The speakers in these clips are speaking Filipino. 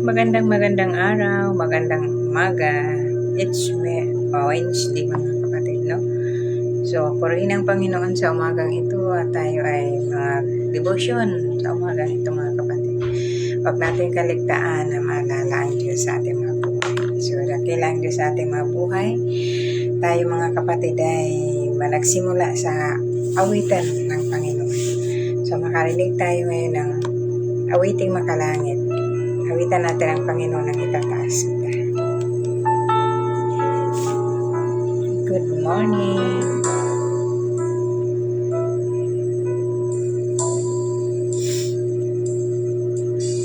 Magandang araw, magandang umaga. It's Wednesday mga kapatid, no? So, purihin ang Panginoon sa umagang ito at tayo ay mag-devotion sa umagang ito mga kapatid. Huwag natin kaligtaan na maalala ang Diyos sa ating mga buhay. So, dakilang Diyos sa ating mga buhay. Tayo mga kapatid ay managsimula sa awitan ng Panginoon. So, makarinig tayo ngayon ng awiting makalangit. Awitan natin ang Panginoon ng itataas. Good morning.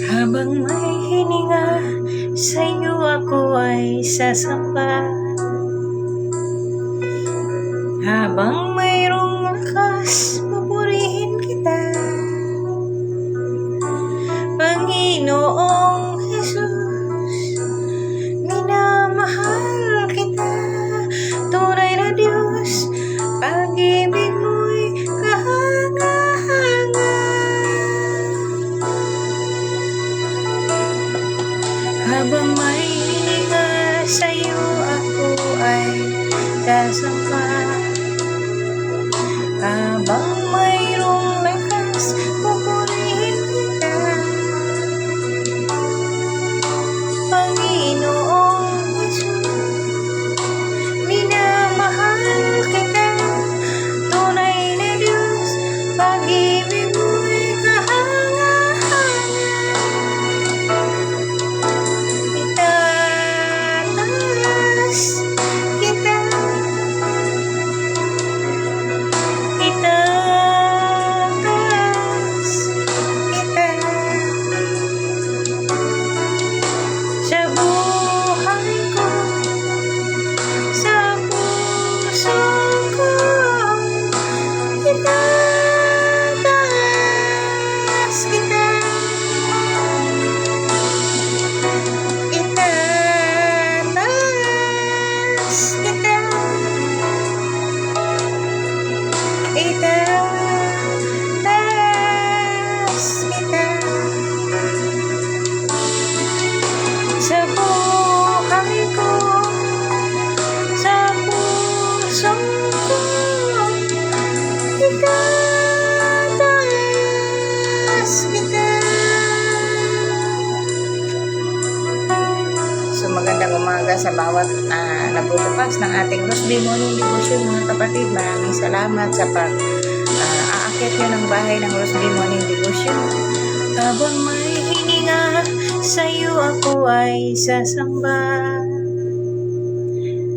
Habang may hininga, sa iyo ako ay sasamba. Habang mayroong lakas, papurihin kita. Panginoong Jesus, minamahal kita. Tunay na Diyos, pag-ibig mo'y kahanga-hanga. Habang may hininga, sa'yo ako ay sasamba. Habang mayroong lakas, pupurihin kita. Panginoong Jesus, minamahal kita. Tunay na Diyos, pag-ibig mo'y kahanga-hanga. Itataas kita. Itataas kita. Sa buhay ko, sa puso ko, itataas kita. Itataas kita. Itataas kita. Sa buhay ko, sa puso ko, itataas kita. So magandang umaga sa bawat nabubukas ng ating Rosby Morning Devotion mga kapatid. Maraming salamat sa pag-aakyat nyo ng bahay ng Rosby Morning Devotion. Habang may hininga, sa'yo ako ay sasamba.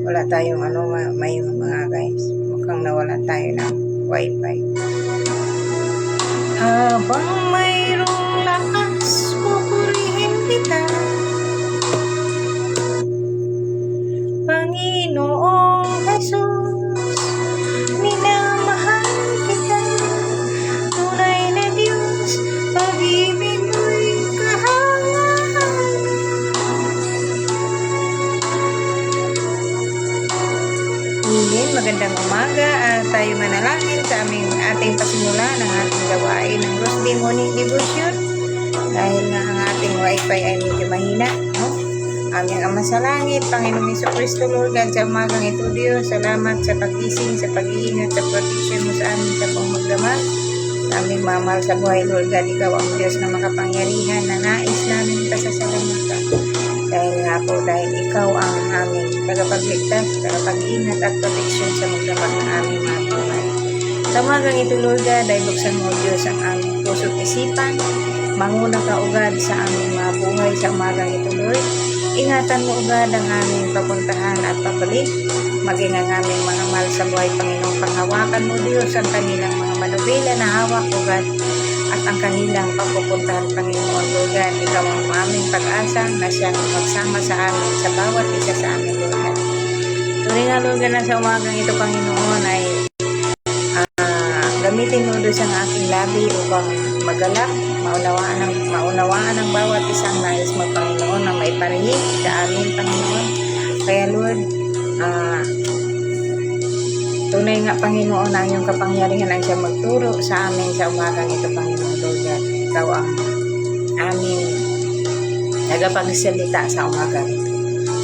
Wala tayong may mga guys. Mukhang nawala tayo ng wifi. Habang mayroong lakas, pupurihin kita. Panginoong Jesus, minamahal kita. Tunay na Diyos, pag-ibig mo'y kahanga-hanga. Magandang umaga at tayo manalangin sa ating pasimula ng ating gawain ng Rosby Morning Devotion. Dahil nga ang ating wifi ay medyo mahina, no? Aming Ama sa Langit, Panginoong Jesucristo, Lord God, sa umagang ito, Diyos, salamat sa pag-ising, sa pag-iingat, sa protection mo sa amin sa buong magdamag. Aming mamahal sa buhay, Lord God, ikaw ang Diyos na makapangyarihan na nais namin pasasalamatan. Dahil nga po, dahil ikaw ang aming tagapagligtas, tagapag-iingat at protection sa magdamag ng aming mga buhay. Sa umagang ito, Lord God, ay buksan mo, Diyos, ang aming puso't isipan. Manguna ka ugad sa aming mga buhay sa umagang ito, Lord. Ingatan mo ugad ang aming papuntahan at pabalik. Maging ang aming mga mahal sa buhay, Panginoong, panghawakan mo, Diyos, ang kanilang mga manubela na hawak ugad at ang kanilang pagpupuntahan, Panginoon, Lord God. Ikaw ang aming pag-asa na siyang magsama sa amin, sa bawat isa sa amin, Lord God. Tuloy nga, Lord God, na sa umagang ito, Panginoon, ay gamitin mo doon sa aking labi upang magalak, maunawaan ang bawat isang nais mo, Panginoon, na may parinig sa amin, Panginoon. Kaya, Lord, tunay nga, Panginoon, ang iyong kapangyarihan ang siya magturo sa amin sa umagang ito, Panginoon, Lord God. Ikaw ang aming nagapagsalita sa umaga ito.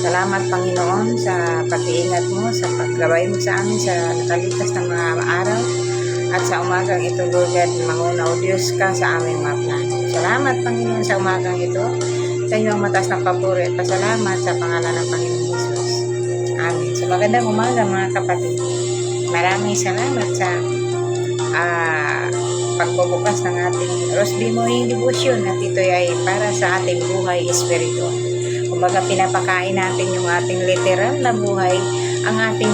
Salamat Panginoon sa pag-iingat mo, sa paggabay mo sa amin sa nakalipas ng mga araw. At sa umagang ito, Lord God, manguna o Diyos ka sa aming mga plano. Salamat Panginoon sa umagang ito. Sa iyo ang mataas ng papuri at pasalamat sa pangalan ng Panginoon Jesus. Amen. So magandang umaga mga kapatid. Maraming salamat sa pagbubukas ng ating Rosby Morning Devotion at ito ay para sa ating buhay espiritual. Kumbaga pinapakain natin yung ating literal na buhay, ang ating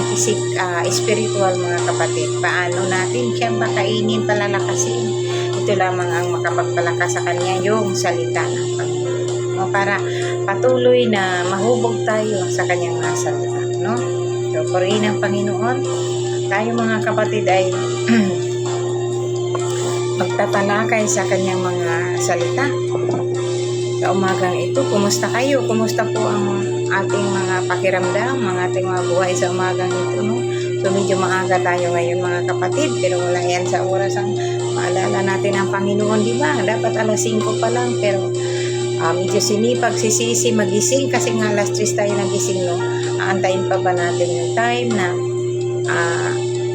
spiritual mga kapatid. Paano natin siyang makainin, palalakasin? Ito lamang ang makapagpalakas sa kanya, yung salita ng Panginoon. Para patuloy na mahubog tayo sa kanyang salita. No? So, purihin ng Panginoon. Tayo mga kapatid ay magtatalakay sa kanyang mga salita. Sa umagang ito, kumusta kayo? Kumusta po ang ating mga pakiramdam, ang ating mga buhay sa umagang ito, no? So medyo maaga tayo ngayon mga kapatid, pero wala yan sa oras ang maalala natin ang Panginoon, di ba? Dapat alas 5 pa lang, pero medyo sinipag, sisisi, magising kasi nga alas 3 tayo nagising, no? Aantayin pa ba natin yung time na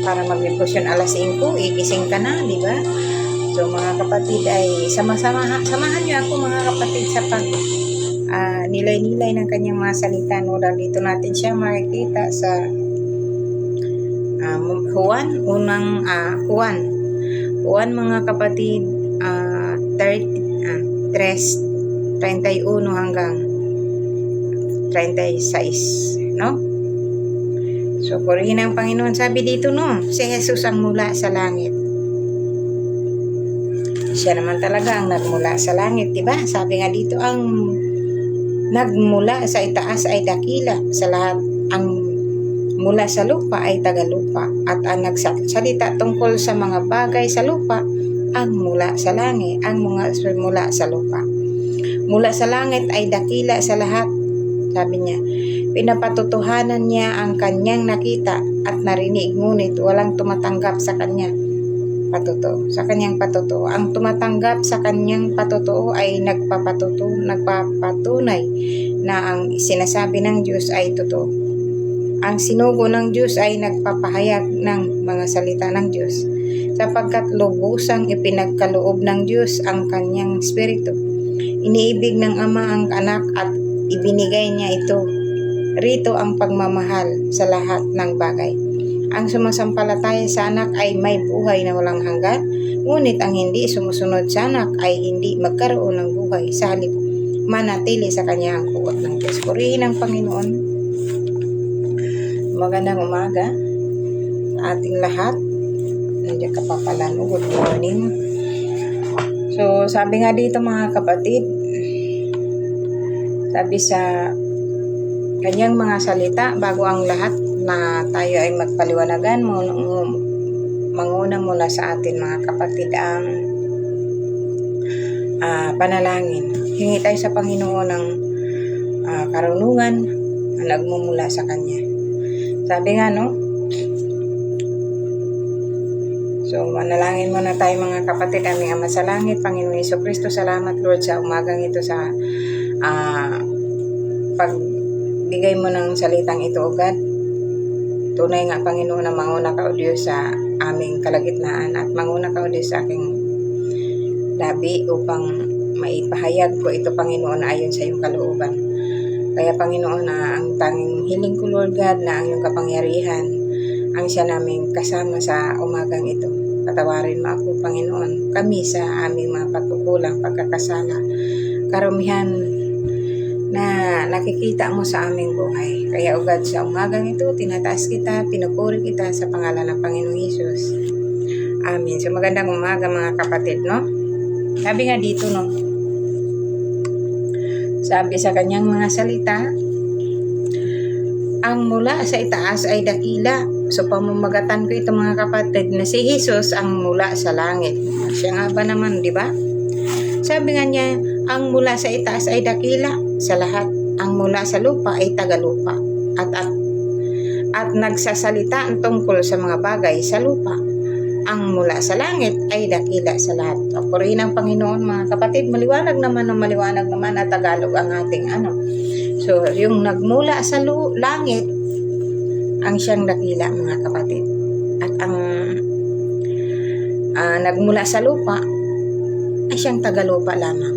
para mag-devotion alas 5, igising ka na, di ba? So mga kapatid ay samahan niyo ako mga kapatid sa pag nilay-nilay ng kanyang mga salita. No? Dito natin siya makikita sa Juan mga kapatid 3:31 hanggang 36, no? So purihin ang Panginoon. Sabi dito, no, si Jesus ang mula sa langit. Siya naman talaga ang nagmula sa langit, diba? Sabi nga dito, ang nagmula sa itaas ay dakila, sa lahat ang mula sa lupa ay tagalupa, at ang nagsalita tungkol sa mga bagay sa lupa ang mula sa langit, ang mga mula sa lupa. Mula sa langit ay dakila sa lahat, sabi niya. Pinapatutuhanan niya ang kanyang nakita at narinig, ngunit walang tumatanggap sa kanya. Sa kanyang patutuo. Ang tumatanggap sa kanyang patutuo ay nagpapatunay na ang sinasabi ng Diyos ay totoo. Ang sinugo ng Diyos ay nagpapahayag ng mga salita ng Diyos, sapagkat lubusang ipinagkaloob ng Diyos ang kanyang espiritu. Iniibig ng Ama ang anak at ibinigay niya ito. Rito ang pagmamahal sa lahat ng bagay. Ang sumasampalataya sa anak ay may buhay na walang hanggan, ngunit ang hindi sumusunod sa anak ay hindi magkaroon ng buhay, sa halip manatili sa kanya ang kuot ng Diyos. Purihin ang Panginoon. Magandang umaga sa ating lahat. Nandiyan ka pa pala, no? Good morning. So sabi nga dito mga kapatid, sabi sa kanyang mga salita, bago ang lahat na tayo ay magpaliwanagan, manguna muna sa atin mga kapatid ang panalangin. Hingi tayo sa Panginoon ng karunungan na nagmumula sa Kanya. Sabi nga, no? So manalangin muna tayo mga kapatid. Aming Ama sa langit, Panginoon Jesucristo, salamat Lord sa umagang ito, sa pagbigay mo ng salitang ito, O God. Tunay nga Panginoon na manguna ka o Diyos sa aming kalagitnaan, at manguna ka o Diyos sa aking labi upang maipahayag ko ito Panginoon ayon sa iyong kalooban. Kaya Panginoon, na ang tanging hiling ko Lord God, na ang iyong kapangyarihan ang siya naming kasama sa umagang ito. Patawarin mo ako Panginoon, kami sa aming mga pagkukulang, pagkakasala, karumihan na nakikita mo sa aming buhay. Kaya O God, sa umagang ito, tinataas kita, pinupuri kita sa pangalan ng Panginoong Hesus. Amen. So magandang umaga mga kapatid, no? Sabi nga dito, no? Sabi sa kanyang mga salita, ang mula sa itaas ay dakila. So pamamagatan ko ito mga kapatid, na si Jesus ang mula sa langit. Siya nga ba naman, di ba? Sabi nga niya, ang mula sa itaas ay dakila sa lahat, ang mula sa lupa ay tagalupa, at nagsasalita tungkol sa mga bagay sa lupa. ang mula sa langit ay dakila sa lahat. O, purihin ang Panginoon mga kapatid. Maliwanag naman at Tagalog ang ating ano. So, yung nagmula sa langit, ang siyang dakila mga kapatid. At ang nagmula sa lupa, ay siyang tagalupa lamang.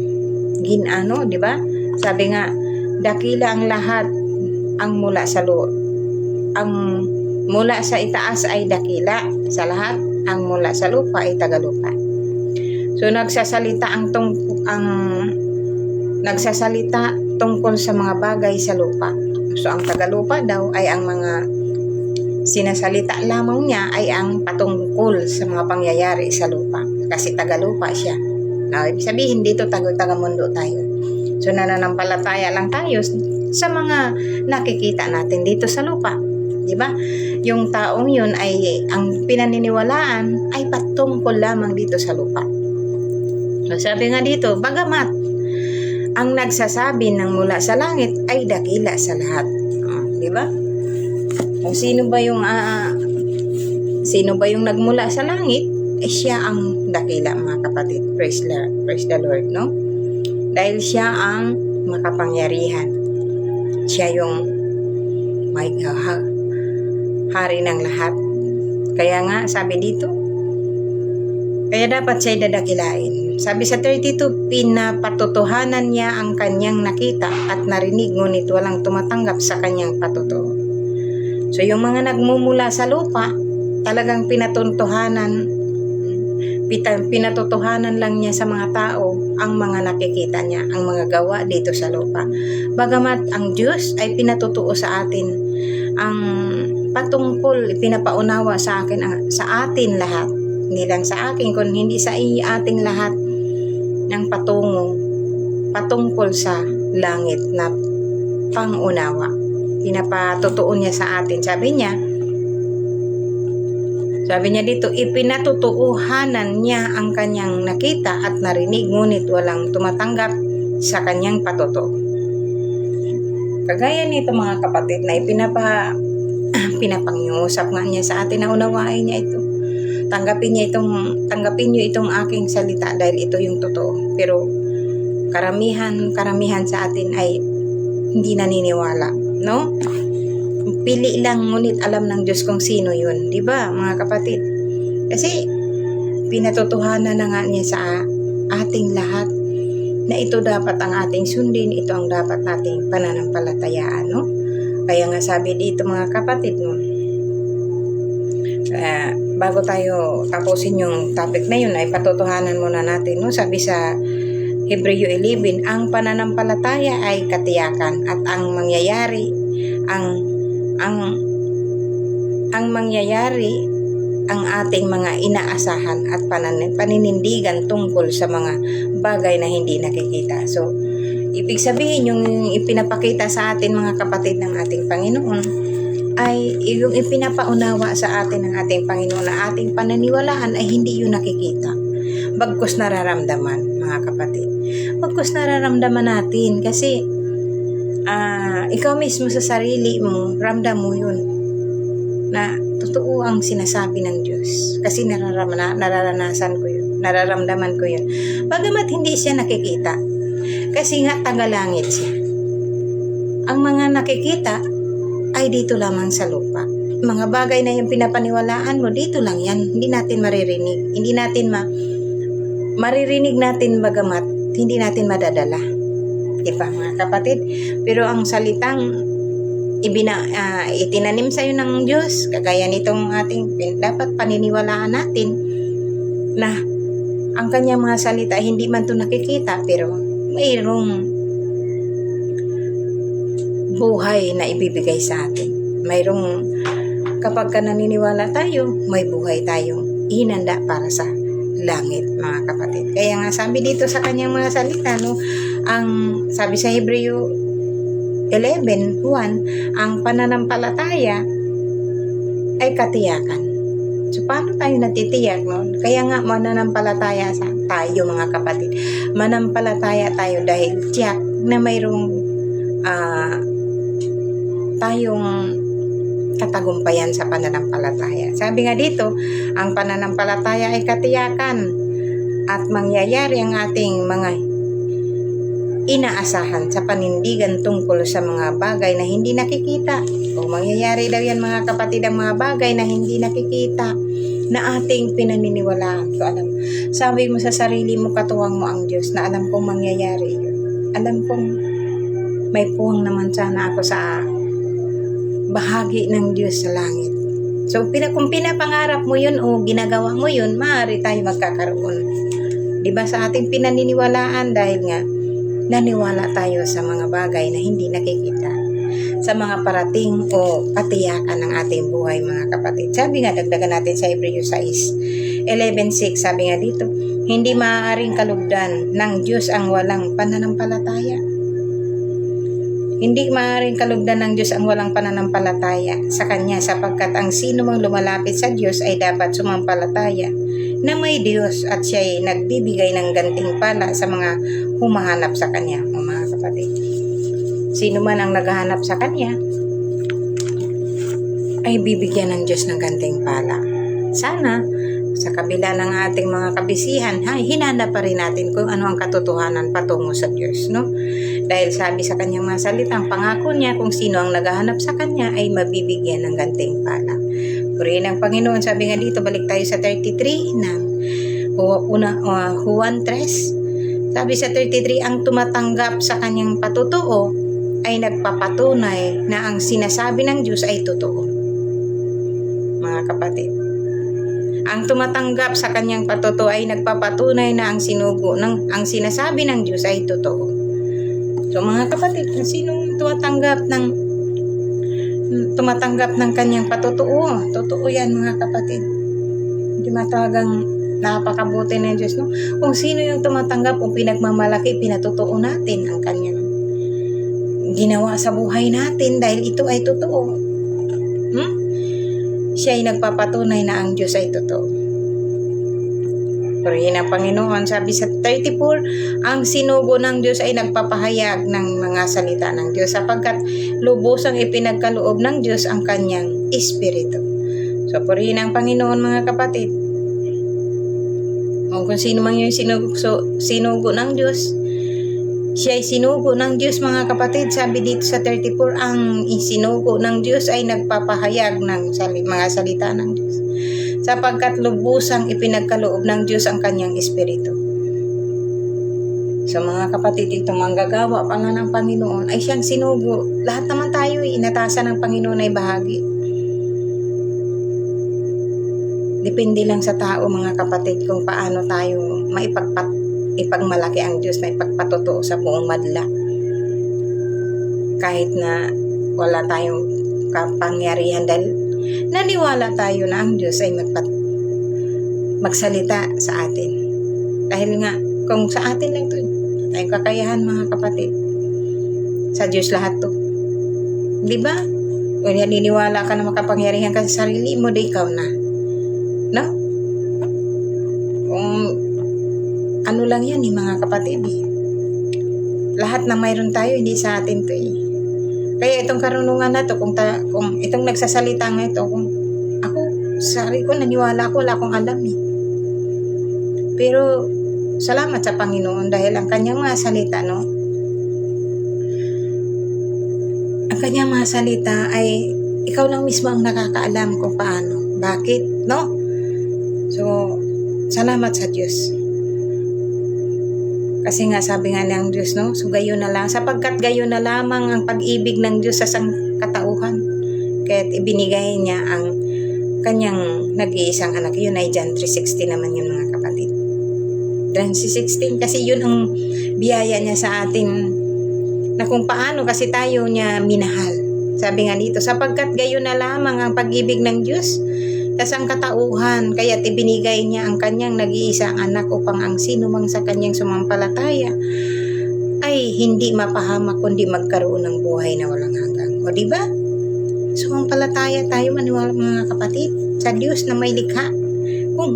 Ginano, di ba? Sabi nga, dakila ang lahat ang mula sa ang mula sa itaas ay dakila sa lahat, ang mula sa lupa ay tagalupa. So nagsasalita nagsasalita tungkol sa mga bagay sa lupa. So ang tagalupa daw ay ang mga sinasalita lamang niya ay ang patungkol sa mga pangyayari sa lupa. Kasi tagalupa siya. Now, ibig sabihin dito taga-mundo tayo. So nananampalataya lang tayo sa mga nakikita natin dito sa lupa. Diba? Yung taong yun ay ang pinaniniwalaan ay patungkol lamang dito sa lupa. So sabi nga dito, bagamat ang nagsasabi ng mula sa langit ay dakila sa lahat. Diba? Kung sino ba yung nagmula sa langit, siya ang dakila mga kapatid. Praise the Lord, no? Dahil siya ang makapangyarihan. Siya yung hari ng lahat. Kaya nga, sabi dito, kaya dapat siya dadakilain. Sabi sa 32, pinapatotohanan niya ang kanyang nakita at narinig, ngunit walang tumatanggap sa kanyang patutuo. So, yung mga nagmumula sa lupa, talagang pinatotohanan lang niya sa mga tao ang mga nakikita niya, ang mga gawa dito sa lupa. Bagamat ang Diyos ay pinatutuo sa atin ang patungkol, pinapaunawa sa atin lahat. Hindi lang sa akin, kundi hindi sa ating lahat ng patungkol sa langit na pangunawa. Pinapatutuo niya sa atin. Sabi niya dito, ipinatutuuhanan niya ang kanyang nakita at narinig, ngunit walang tumatanggap sa kanyang patutuo. Kagaya nito mga kapatid na pinapangyusap nga niya sa atin na unawain niya ito. Tanggapin niyo itong aking salita dahil ito yung totoo. Pero karamihan sa atin ay hindi naniniwala, no? Pili lang, ngunit alam ng Diyos kung sino yun. Diba, mga kapatid? Kasi, pinatotohanan na nga niya sa ating lahat na ito dapat ang ating sundin, ito ang dapat nating pananampalatayaan, no? Kaya nga sabi dito, mga kapatid, no? Bago tayo tapusin yung topic na yun, ay patotohanan muna natin, no? Sabi sa Hebreo 11, ang pananampalataya ay katiyakan at ang mangyayari, ang ating mga inaasahan at paninindigan tungkol sa mga bagay na hindi nakikita. So, ibig sabihin yung ipinapakita sa atin mga kapatid ng ating Panginoon ay yung ipinapaunawa sa atin ng ating Panginoon na ating pananiwalaan ay hindi yun nakikita. Bagkus nararamdaman mga kapatid. Bagkus nararamdaman natin kasi ikaw mismo sa sarili mo, ramdam mo yun na totoo ang sinasabi ng Diyos. Kasi nararanasan ko yun. Nararamdaman ko yun. Bagamat hindi siya nakikita. Kasi nga tagalangit siya. Ang mga nakikita ay dito lamang sa lupa. Mga bagay na yung pinapaniwalaan mo, dito lang yan. Hindi natin maririnig. Hindi natin maririnig natin bagamat hindi natin madadala. Diba mga kapatid? Pero ang salitang itinanim sa iyo ng Diyos, kagaya nitong ating dapat paniniwalaan natin na ang kanyang mga salita hindi man ito nakikita pero mayroong buhay na ibibigay sa atin. Mayroong kapag ka naniniwala tayo, may buhay tayong hinanda para sa langit mga kapatid. Kaya nga sabi dito sa kanyang mga salita, no, ang sabi sa Hebreo 11:1, ang pananampalataya ay katiyakan. So paano tayo natitiyak, no? Kaya nga mananampalataya tayo mga kapatid. Manampalataya tayo dahil tiyak na mayroong tayong katagumpayan sa pananampalataya. Sabi nga dito, ang pananampalataya ay katiyakan at mangyayari ang ating mga inaasahan sa panindigan tungkol sa mga bagay na hindi nakikita. O mangyayari daw yan mga kapatid, ang mga bagay na hindi nakikita na ating pinaniniwalaan. So sabi mo sa sarili mo, katuwang mo ang Diyos na alam kong mangyayari yun. Alam kong may puwang naman sana ako sa bahagi ng Diyos sa langit. So kung pinapangarap mo yun o ginagawa mo yun, maaari tayo magkakaroon. Diba sa ating pinaniniwalaan, dahil nga naniwala tayo sa mga bagay na hindi nakikita, sa mga parating o katiyakan ng ating buhay mga kapatid. Sabi nga, dagdagan natin sa Hebrews 6:11-6, sabi nga dito, hindi maaaring kalugdan ng Diyos ang walang pananampalataya. Hindi maaaring kalugdan ng Diyos ang walang pananampalataya sa Kanya, sapagkat ang sino mang lumalapit sa Diyos ay dapat sumampalataya na may Diyos at siya ay nagbibigay ng gantimpala sa mga humahanap sa Kanya. Mga kapatid, sino man ang naghahanap sa Kanya ay bibigyan ng Diyos ng gantimpala. Sana sa kabila ng ating mga kabisihan, hinanap pa rin natin kung ano ang katotohanan patungo sa Diyos, no? Dahil sabi sa Kanyang mga salita, ang pangako Niya, kung sino ang naghahanap sa Kanya ay mabibigyan ng gantimpala. Purihin ang Panginoon. Sabi nga dito, balik tayo sa 33 ng Juan 3. Sabi sa 33, ang tumatanggap sa Kanyang patutuo ay nagpapatunay na ang sinasabi ng Diyos ay totoo. Mga kapatid, ang tumatanggap sa Kanyang patutuo ay nagpapatunay na ang sinasabi ng Diyos ay totoo. So mga kapatid, sinong tumatanggap ng Kanyang patutuo? Totoo yan mga kapatid. Hindi matagang napakabuti ng Diyos, no? Kung sino yung tumatanggap o pinagmamalaki, pinatutuo natin ang Kanyang ginawa sa buhay natin dahil ito ay totoo. Siya ay nagpapatunay na ang Diyos ay totoo. Purihin ang Panginoon. Sabi sa 34, ang sinugo ng Diyos ay nagpapahayag ng mga salita ng Diyos, sapagkat lubusang ipinagkaloob ng Diyos ang Kanyang Espiritu. So purihin ang Panginoon mga kapatid. Kung sino man yung sinugo ng Diyos, siya ay sinugo ng Diyos mga kapatid. Sabi dito sa 34, ang sinugo ng Diyos ay nagpapahayag ng mga salita ng Diyos, sapagkat lubusang ipinagkaloob ng Diyos ang Kanyang Espiritu. So mga kapatid, itong manggagawa pala ng Panginoon ay siyang sinugo. Lahat naman tayo inatasan ng Panginoon ay bahagi. Depende lang sa tao mga kapatid kung paano tayo ipagmalaki ang Diyos na ipagpatotoo sa buong madla. Kahit na wala tayong kapangyarihan, dahil naniwala tayo na ang Diyos ay magsalita sa atin. Dahil nga, kung sa atin lang ito, tayong kakayahan mga kapatid. Sa Diyos lahat to. Diba? Kung naniniwala ka na makapangyarihan ka sa sarili mo, di ikaw na. No? Kung ano lang yan mga kapatid lahat na mayroon tayo, hindi sa atin to Kaya itong karunungan na to, kung itong nagsasalita nga ito, kung ako, sarili ko, naniwala ko, wala akong alam Pero, salamat sa Panginoon dahil ang Kanyang mga salita, no? Ang Kanyang mga salita ay, ikaw lang mismo ang nakakaalam kung paano. Bakit, no? So, salamat sa Diyos. Kasi nga sabi nga ng Diyos, no? So gayon na lang, sapagkat gayon na lamang ang pag-ibig ng Diyos sa sangkatauhan. Kaya't ibinigay niya ang Kanyang nag-iisang anak. Yun ay John 3:16 naman yun mga kapatid. John 3:16 kasi yun ang biyaya niya sa atin na kung paano kasi tayo niya minahal. Sabi nga dito, sapagkat gayon na lamang ang pag-ibig ng Diyos sa sangkatauhan, kaya't ibinigay niya ang Kanyang nag-iisang anak upang ang sino mang sa Kanyang sumampalataya ay hindi mapahamak kundi magkaroon ng buhay na walang hanggan. O diba? Sumampalataya tayo, maniwala mga kapatid, sa Diyos na may likha. Kung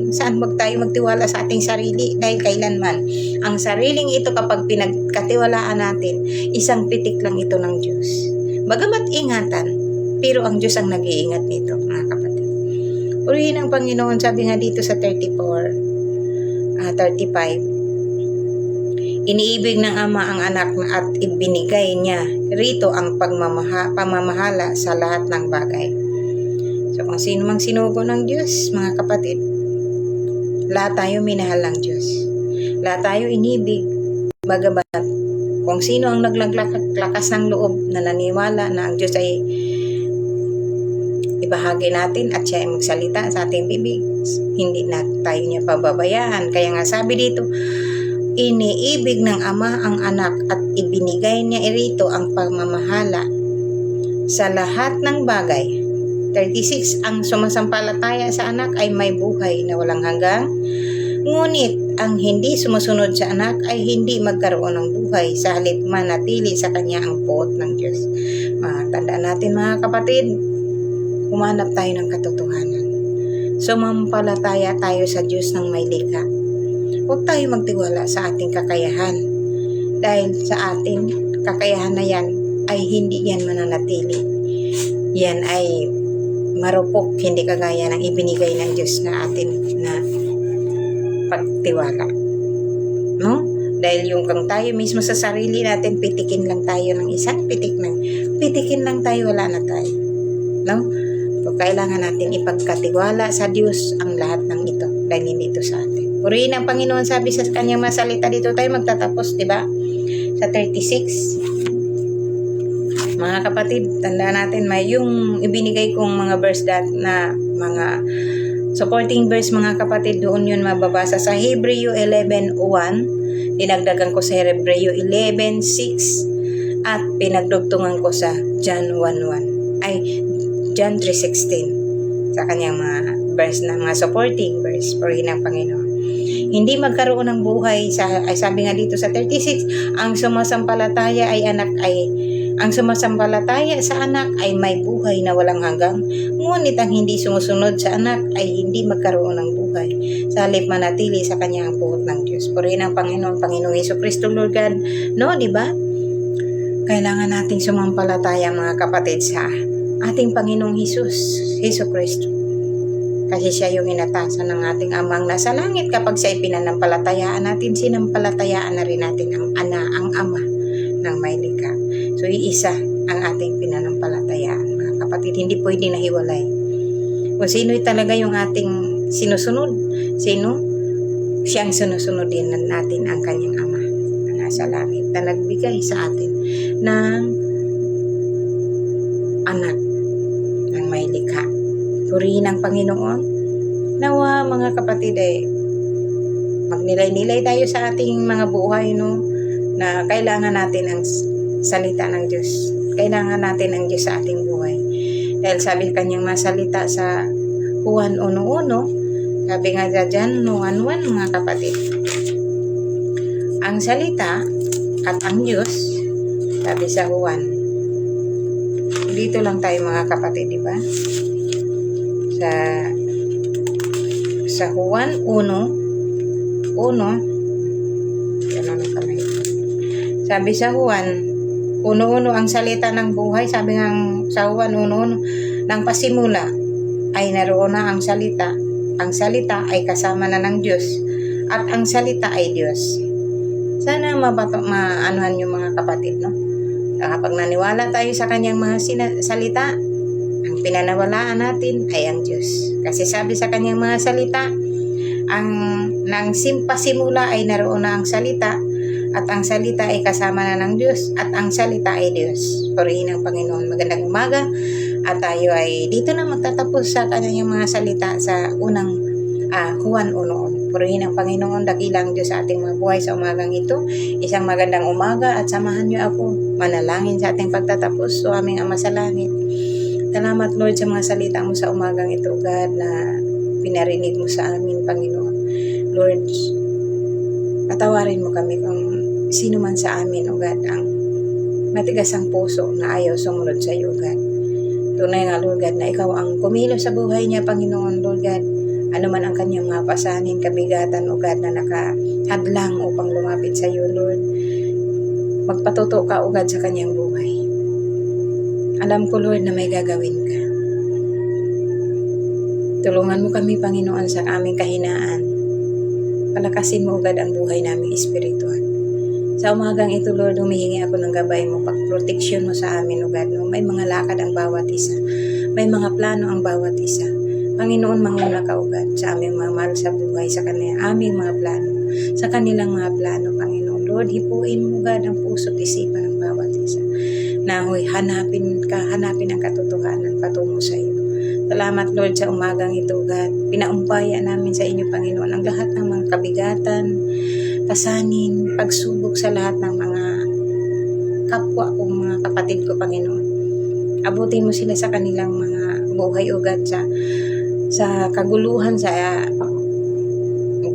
saan tayo magtiwala sa ating sarili, dahil kailanman ang sariling ito kapag pinagkatiwalaan natin, isang pitik lang ito ng Diyos. Bagamat ingatan, pero ang Diyos ang nag-iingat nito, mga kapatid. Purihin ang Panginoon, sabi nga dito sa 35, iniibig ng Ama ang anak at ibinigay niya rito ang pamamahala sa lahat ng bagay. So kung sino mang sinugo ng Diyos, mga kapatid, lahat tayo minahal ng Diyos. Lahat tayo inibig, bagamat kung sino ang naglakas ng loob na naniwala na ang Diyos ay ibahagi natin at siya ay magsalita sa ating bibig, hindi na tayo niya pababayaan. Kaya nga sabi dito, iniibig ng Ama ang anak at ibinigay niya rito ang pamamahala sa lahat ng bagay. 36, ang sumasampalataya sa anak ay may buhay na walang hanggang, ngunit ang hindi sumusunod sa anak ay hindi magkaroon ng buhay, sa halip manatili sa kanya ang puot ng Diyos. Tandaan natin, mga kapatid, humanap tayo ng katotohanan. Sumampalataya tayo sa Diyos ng may likha. Huwag tayo magtiwala sa ating kakayahan, dahil sa ating kakayahan na yan ay hindi yan mananatili. Yan ay marupok, hindi kagaya ng ibinigay ng Diyos na atin na pagtiwala. No? Dahil yung kung tayo mismo sa sarili natin, pitikin lang tayo ng isang pitikin lang tayo, wala na tayo. No? So, kailangan natin ipagkatiwala sa Diyos ang lahat ng ito, dahil hindi ito sa atin. Purihin ang Panginoon, sabi sa kanyang masalita. Dito tayo magtatapos, di ba? Sa 36. Mga kapatid, tandaan natin, may yung ibinigay kong mga verse na mga supporting verse, mga kapatid, doon yun mababasa sa Hebreo 11:1, dinagdagan ko sa Hebreo 11:6, at pinagdugtungan ko sa John 3:16 sa kanyang mga verse na mga supporting verse. Purihin ang Panginoon. Hindi magkaroon ng buhay sabi nga dito sa 36, ang sumasampalataya sa anak ay may buhay na walang hanggang, ngunit ang hindi sumusunod sa anak ay hindi magkaroon ng buhay, sa halip manatili sa kanya ang puot ng Diyos. Purihin ang Panginoon Hesukristo, Lord God. No, di ba? Kailangan nating sumampalataya, mga kapatid, sa ating Panginoong Hesukristo. Kasi siya yung inatasan ng ating Amang nasa langit. Kapag siya pinanampalatayaan natin, sinampalatayaan na rin natin ang Ama ng may likha. So, iisa ang ating pinanampalatayaan, mga kapatid. Hindi pwede nahiwalay. Kung sino talaga yung ating sinusunod, siyang sinusunod din natin ang kanyang Ama na nasa langit, na nagbigay sa atin ng anak ng may likha. Purihin ang Panginoon. Nawa, mga kapatid, magnilay-nilay tayo sa ating mga buhay, no, na kailangan natin ang salita ng Diyos. Kailangan natin ang Diyos sa ating buhay. Dahil sabi kanyang masalita sa Juan 1:1, sabi nga dyan, 1:1, mga kapatid, ang salita at ang Diyos, sabi sa Juan. Dito lang tayo, mga kapatid, di ba? Sa Juan 1:1, sabi sa Juan 1:1, ang salita ng buhay, sabi nga sa Juan 1:1, nang pasimula ay naroon na ang salita ay kasama na ng Diyos, at ang salita ay Diyos. Sana maanuhan yung mga kapatid, no? Kapag naniwala tayo sa kanyang mga salita, ang pinanawalaan natin ay ang Diyos. Kasi sabi sa kanyang mga salita, nang pasimula ay naroon na ang salita, at ang salita ay kasama na ng Diyos, at ang salita ay Diyos. Purihin ang Panginoon. Magandang umaga, at tayo ay dito na magtatapos sa kanyang mga salita sa unang Juan 1:1. Purihin ang Panginoon, dakilang Diyos sa ating mga buhay sa umagang ito. Isang magandang umaga, at samahan niyo ako manalangin sa ating pagtatapos. So, aming Ama sa langit, salamat, Lord, sa mga salita mo sa umagang ito, God, na pinarinig mo sa amin, Panginoon. Lord, patawarin mo kami kung sino man sa amin, O God, ang matigas ang puso na ayaw sumunod sa iyo, God. Tunay nga, Lord God, na ikaw ang kumilos sa buhay niya, Panginoon, Lord God. Ano man ang kanyang mga pasanin, kabigatan, O God, na nakahadlang upang lumapit sa iyo, Lord. Magpatuto ka, O God, sa kanyang buhay. Alam ko, Lord, na may gagawin ka. Tulungan mo kami, Panginoon, sa aming kahinaan. Palakasin mo agad ang buhay naming espiritual. Sa umagang ito, Lord, humihingi ako ng gabay mo, pagproteksyon mo sa amin, O God. No? May mga lakad ang bawat isa. May mga plano ang bawat isa. Panginoon, manguna ka, O God, sa aming mga mahal sa buhay, sa aming mga plano, sa kanilang mga plano, Panginoon. Lord, hipuin mo, God, ang puso't isipan ng bawat isa. Nahoy, hanapin ang katotohanan patungo sa iyo. Salamat, Lord, sa umagang ito, God. Pinaumpaya namin sa inyo, Panginoon, ang lahat ng mga kabigatan, pasanin, pagsubok sa lahat ng mga kapwa kong mga kapatid ko, Panginoon. Abutin mo sila sa kanilang mga buhay, O God, sa kaguluhan, sa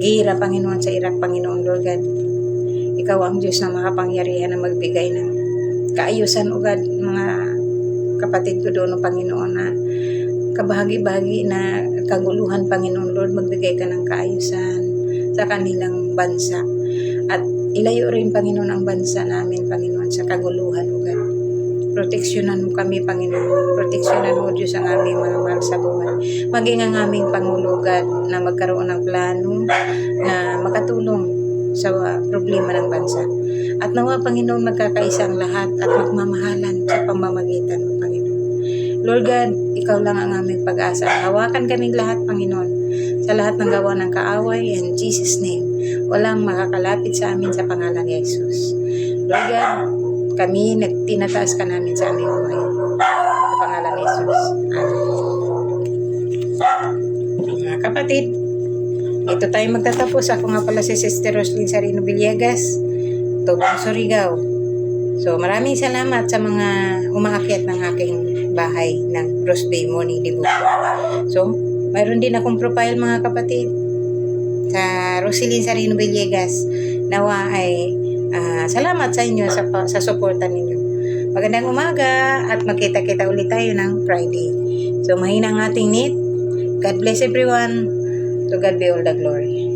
gira, Panginoon, sa Iraq, Panginoon, Lord God. Ikaw ang Diyos na makapangyarihan na magbigay ng kaayusan, O God, mga kapatid ko doon, O Panginoon, na kabahagi-bahagi na kaguluhan, Panginoon, Lord, magbigay ka ng kaayusan sa kanilang bansa. At ilayo rin, Panginoon, ang bansa namin, Panginoon, sa kaguluhan, O God. Proteksyonan mo kami, Panginoon. Proteksyonan mo, Diyos, ang aming mga mahal sa buhay. Maging ang aming Pangulo, God, na magkaroon ng plano na makatulong sa problema ng bansa. At nawa, Panginoon, magkakaisang lahat at magmamahalan sa pamamagitan mo, Panginoon. Lord God, ikaw lang ang aming pag-asa. Hawakan kaming lahat, Panginoon, sa lahat ng gawa ng kaaway, in Jesus' name. Walang makakalapit sa amin sa pangalan ni Jesus. Lord God, kami tinataas ka namin sa aming buhay. Sa pangalan ni Jesus. Amen. Mga kapatid, ito tayo magtatapos. Ako nga pala si Sister Roslyn Sarino Villegas, Tubong, Surigao. So, maraming salamat sa mga umaakyat ng aking bahay ng Rose Day Morning Devotion. So, mayroon din akong profile, mga kapatid, sa Roslyn Sarino Villegas. Nawa ay salamat sa inyo sa suporta ninyo. Magandang umaga at magkita-kita ulit tayo ng Friday. So, mahina ang ating need. God bless everyone. To God be all the glory.